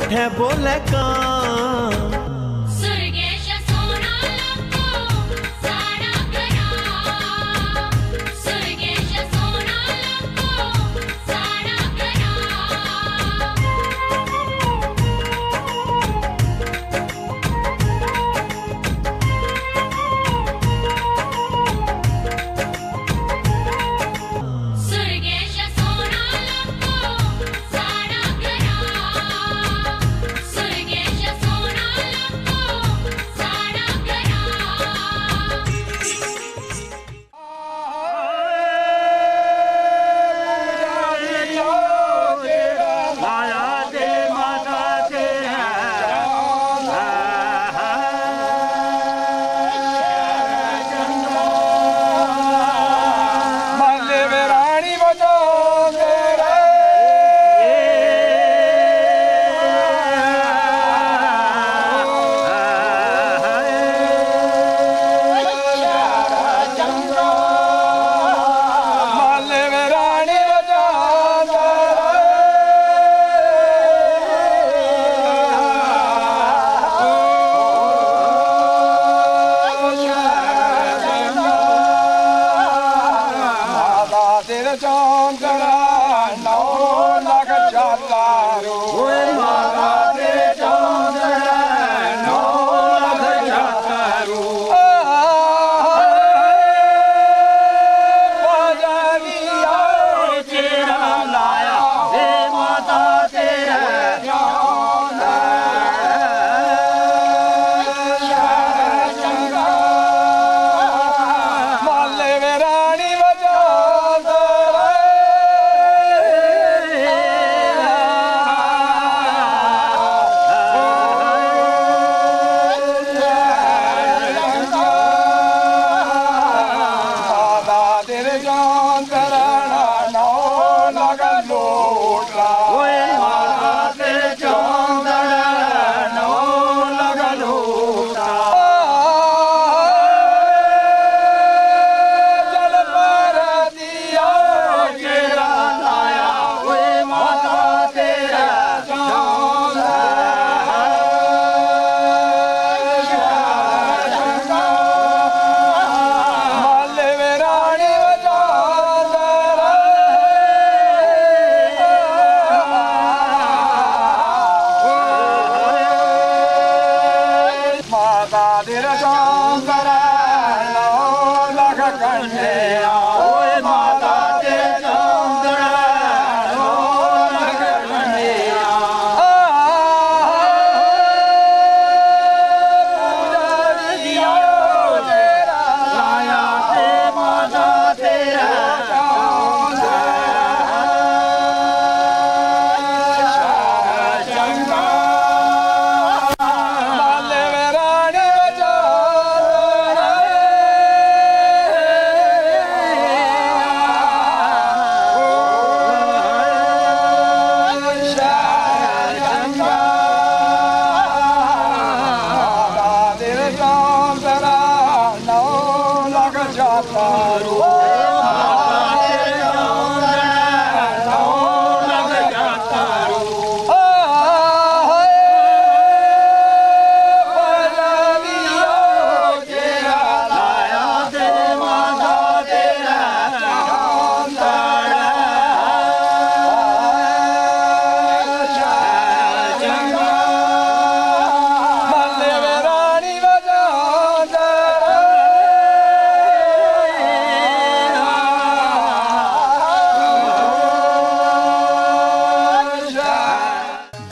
कोठे बोले कां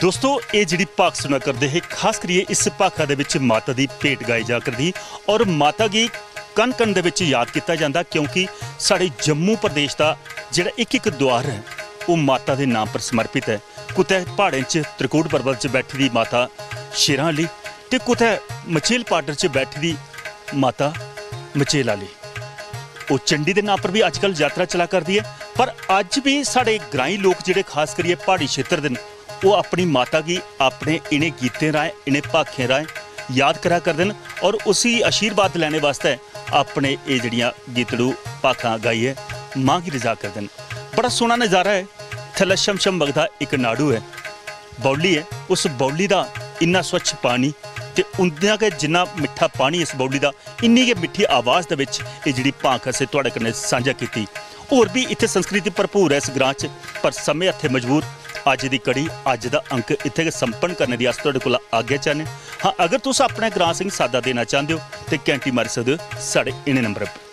दोस्तों ये जी भाग सुना करते हैं खास करिए इस भाखा दे विच माता दी भेंट गाई जा करती और माता गी कन कन दे विच याद किया जाता क्योंकि साढ़े जम्मू प्रदेश का जिहड़ा एक द्वार है वो माता के नाम पर समर्पित है। कुतै पहाड़ों च त्रिकुट पर्वत च बैठी दी माता शेरां आह्ली ते कुतै मचेल पाडर च बैठी दी माता मचेल आह्ली। वो चंडी के नाम पर भी अजकल यात्रा चला करती है, पर अज भी साढ़े ग्राईं लोग जिहड़े खास करिए पहाड़ी क्षेत्र दे वो अपनी माता की अपने इन्हें गीतें राय इन्हें भाखें राय याद करा करते हैं और उसी आशीर्वाद लेने वास्ते अपने ये जड़ियाँ गीतड़ू भाखां गाइए माँ की रजा करते हैं। बड़ा सोहना नज़ारा है। थल्ले शम शम बगदा एक नाड़ू है ਬੌਲੀ ਹੈ ਉਸ ਬੌਲੀ ਦਾ ਇੰਨਾ ਸਵੱਛ ਪਾਣੀ ਤੇ ਉੰਦਿਆਂ ਕਿ ਜਿੰਨਾ ਮਿੱਠਾ ਪਾਣੀ ਇਸ ਬੌਲੀ ਦਾ ਇੰਨੀ ਕਿ ਮਿੱਠੀ ਆਵਾਜ਼ ਦੇ ਵਿੱਚ ਇਹ ਜਿਹੜੀ ਭਾਖ ਅਸੀਂ ਤੁਹਾਡੇ ਕਨੇ ਸਾਂਝਾ ਕੀਤੀ। ਹੋਰ ਵੀ ਇੱਥੇ ਸੰਸਕ੍ਰਿਤੀ ਭਰਪੂਰ ਹੈ ਇਸ ਗ੍ਰਾਂ 'ਚ, ਪਰ ਸਮੇਂ ਹੱਥੇ ਮਜਬੂਰ ਅੱਜ ਦੀ ਕੜੀ ਅੱਜ ਦਾ ਅੰਕ ਇੱਥੇ ਸੰਪन्न करने ਦੀ ਆਸ ਤੁਹਾਡੇ ਕੋਲ ਆਗਿਆ ਚਾਹੁੰਦੇ ਹਾਂ। अगर तुस अपना ग्रां सिंह सादा देना चाहते हो तो घंटी मारी सकते हो साढ़े इन्हें नंबर पर।